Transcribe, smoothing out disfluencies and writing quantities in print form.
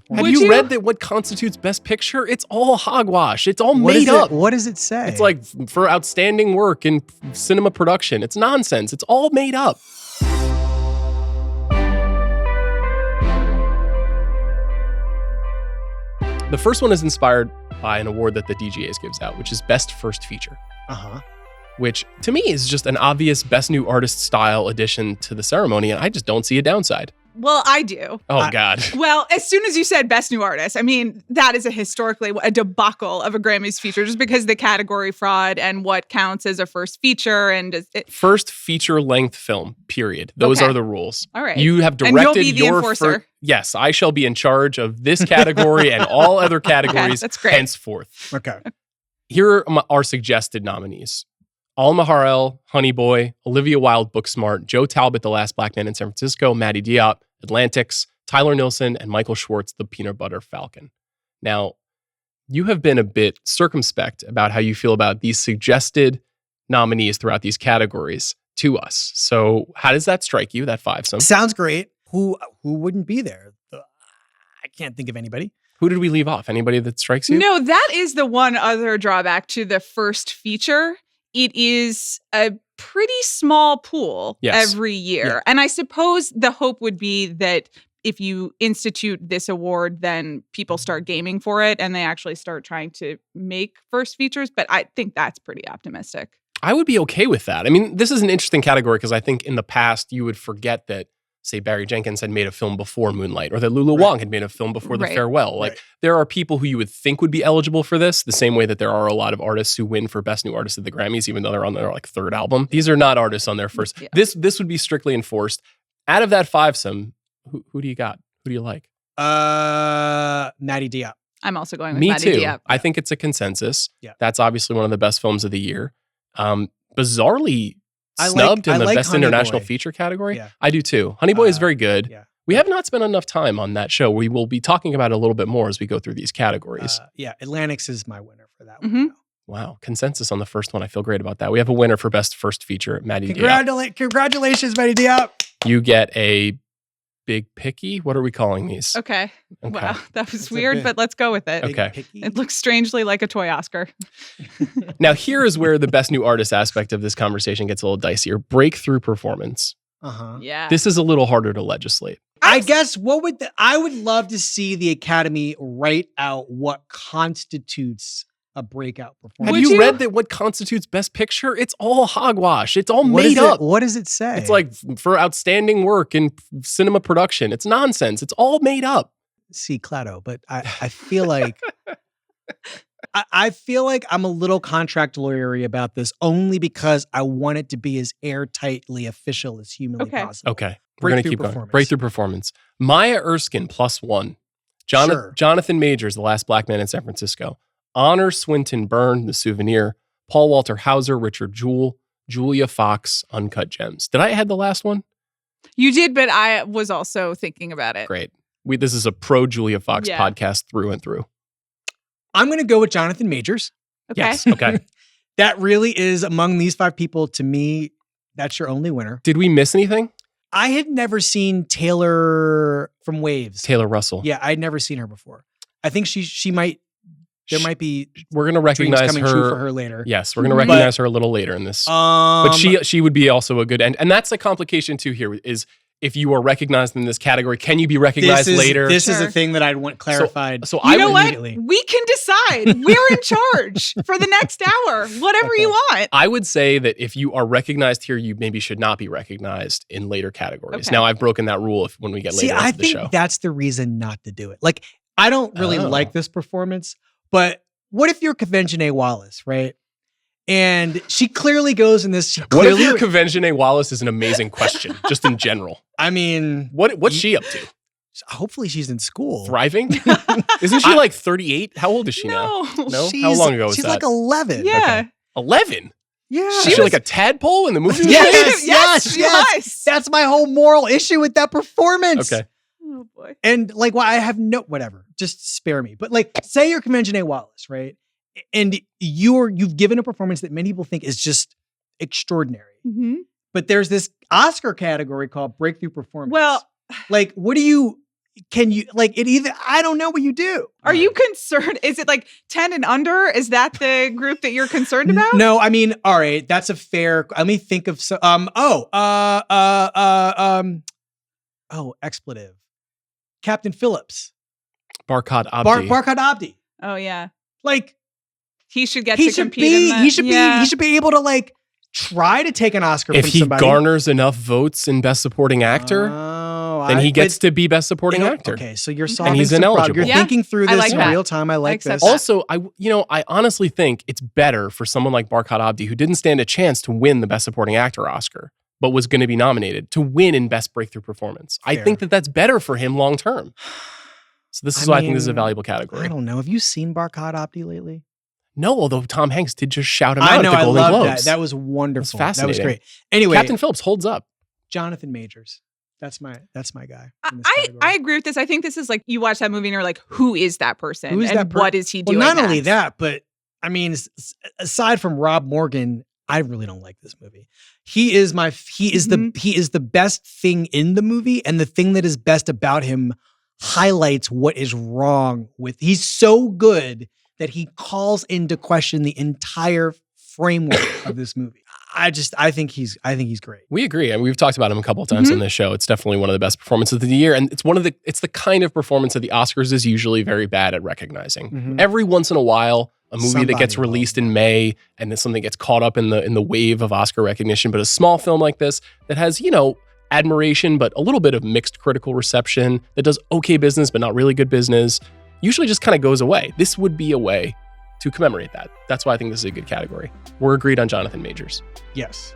performance. Have you read that what constitutes Best Picture? It's all hogwash. It's all made up. What does it say? It's like for outstanding work in cinema production. It's nonsense. It's all made up. The first one is inspired by an award that the DGAs gives out, which is Best First Feature. Which to me is just an obvious Best New Artist style addition to the ceremony, and I just don't see a downside. Well, I do. Oh, God. Well, as soon as you said Best New Artist, I mean, that is historically a debacle of a Grammys feature just because the category fraud and what counts as a first feature. And First feature-length film, period. Those are the rules. All right. You have directed and you'll be the enforcer. Yes, I shall be in charge of this category and all other categories that's great. henceforth. Okay. Here are our suggested nominees. Alma Har'el, Honey Boy, Olivia Wilde, Booksmart, Joe Talbot, The Last Black Man in San Francisco, Maddie Diop, Atlantics, Tyler Nilsson, and Michael Schwartz, The Peanut Butter Falcon. Now, you have been a bit circumspect about how you feel about these suggested nominees throughout these categories to us. So how does that strike you, that fivesome? Sounds great. Who wouldn't be there? I can't think of anybody. Who did we leave off? Anybody that strikes you? No, that is the one other drawback to the first feature. It is a pretty small pool every year. Yeah. And I suppose the hope would be that if you institute this award, then people start gaming for it and they actually start trying to make first features. But I think that's pretty optimistic. I would be okay with that. I mean, this is an interesting category because I think in the past you would forget that, say, Barry Jenkins had made a film before Moonlight, or that Lulu Wang had made a film before The Farewell. Like, there are people who you would think would be eligible for this, the same way that there are a lot of artists who win for Best New Artist at the Grammys, even though they're on their third album. These are not artists on their first. Yeah. This would be strictly enforced. Out of that fivesome, who do you got? Who do you like? Maddie Diop. I'm also going with Maddie Diop. Me too. I think it's a consensus. Yeah. That's obviously one of the best films of the year. Bizarrely snubbed in the Best International Feature category. Yeah. I do too. Honey Boy is very good. Yeah. We have not spent enough time on that show. We will be talking about it a little bit more as we go through these categories. Atlantics is my winner for that one. Wow. Consensus on the first one. I feel great about that. We have a winner for Best First Feature, Maddie Diop. Congratulations, Maddie Diop. You get a big picky. What are we calling these? Okay. Wow. That was weird, but let's go with it. Okay. It looks strangely like a toy Oscar. Now, here is where the Best New Artist aspect of this conversation gets a little dicier. Breakthrough performance. Yeah. This is a little harder to legislate. I guess I would love to see the Academy write out what constitutes a breakout performance. Have you read that what constitutes Best Picture? It's all hogwash. It's all made up. What does it say? It's like for outstanding work in cinema production. It's nonsense. It's all made up. See, Clado, but I feel like I feel like I'm a little contract lawyery about this only because I want it to be as airtightly official as humanly possible. Okay. We're going to keep going. Breakthrough performance. Maya Erskine +1. Jonathan Majors, The Last Black Man in San Francisco. Honor Swinton BYRNE, The Souvenir. Paul Walter Hauser, Richard Jewell. Julia Fox, Uncut Gems. Did I add the last one? You did, but I was also thinking about it. Great. This is a pro Julia Fox podcast through and through. I'm going to go with Jonathan Majors. Okay. Yes. Okay. That really is, among these five people, to me, that's your only winner. Did we miss anything? I had never seen Taylor from Waves. Taylor Russell. Yeah, I'd never seen her before. I think she might. There might be. We're going to recognize coming true for her later. Yes, we're going to recognize her a little later in this. But she would be also a good and that's a complication too. Here is if you are recognized in this category, can you be recognized later? This is a thing that I'd want clarified. So you know what? We can decide. We're in charge for the next hour. Whatever you want. I would say that if you are recognized here, you maybe should not be recognized in later categories. Okay. Now I've broken that rule when we get later into the show. I think that's the reason not to do it. Like, I don't really like this performance, but what if you're Convention A. Wallace, right? And she clearly goes in this. What if you're Convention A. Wallace is an amazing question, just in general. I mean, what's she up to? Hopefully she's in school. Thriving? Isn't she like 38? How old is she now? No? How long ago was that? She's like 11. Yeah. Okay. 11? Yeah. Is she like a tadpole in the movie? Yes. That's my whole moral issue with that performance. Okay. Oh boy. And like, I have whatever. Just spare me. But like, say you're Convention A. Wallace, right? And you've given a performance that many people think is just extraordinary. Mm-hmm. But there's this Oscar category called Breakthrough Performance. Well, like, what do you can you like it either? I don't know what you do. Are you concerned? Is it like 10 and under? Is that the group that you're concerned about? No, I mean, all right, that's a fair. Let me think of some. Expletive. Captain Phillips. Barkhad Abdi. Barkhad Abdi. Oh yeah. Like he should get to compete in that. He should be able to like try to take an Oscar if from he somebody. garners enough votes in Best Supporting Actor. Then he gets to be Best Supporting Actor. Okay, so you're solving and he's some ineligible. You're thinking through this in real time. I like this. Also, I honestly think it's better for someone like Barkhad Abdi, who didn't stand a chance to win the Best Supporting Actor Oscar, but was going to be nominated to win in Best Breakthrough Performance. Fair. I think that's better for him long term. So this is why I think this is a valuable category. I don't know. Have you seen Barkhad Abdi lately? No, although Tom Hanks did just shout him out at the Golden Globes. I love that. That was wonderful. That's fascinating. That was great. Anyway, Captain Phillips holds up. Jonathan Majors. That's my guy. I agree with this. I think this is like you watch that movie and you're like, who is that person? Who is that person? What is he doing? Well, not next? only that, but I mean, aside from Rob Morgan, I really don't like this movie. He is the best thing in the movie, and the thing that is best about him highlights what is wrong with. He's so good that he calls into question the entire framework of this movie. I think he's great. We agree. I mean, we've talked about him a couple of times on this show. It's definitely one of the best performances of the year. And it's the kind of performance that the Oscars is usually very bad at recognizing. Every once in a while, a movie that gets released in May and then something gets caught up in the wave of Oscar recognition, but a small film like this that has, admiration, but a little bit of mixed critical reception, that does okay business, but not really good business, usually just kind of goes away. This would be a way to commemorate that. That's why I think this is a good category. We're agreed on Jonathan Majors. Yes.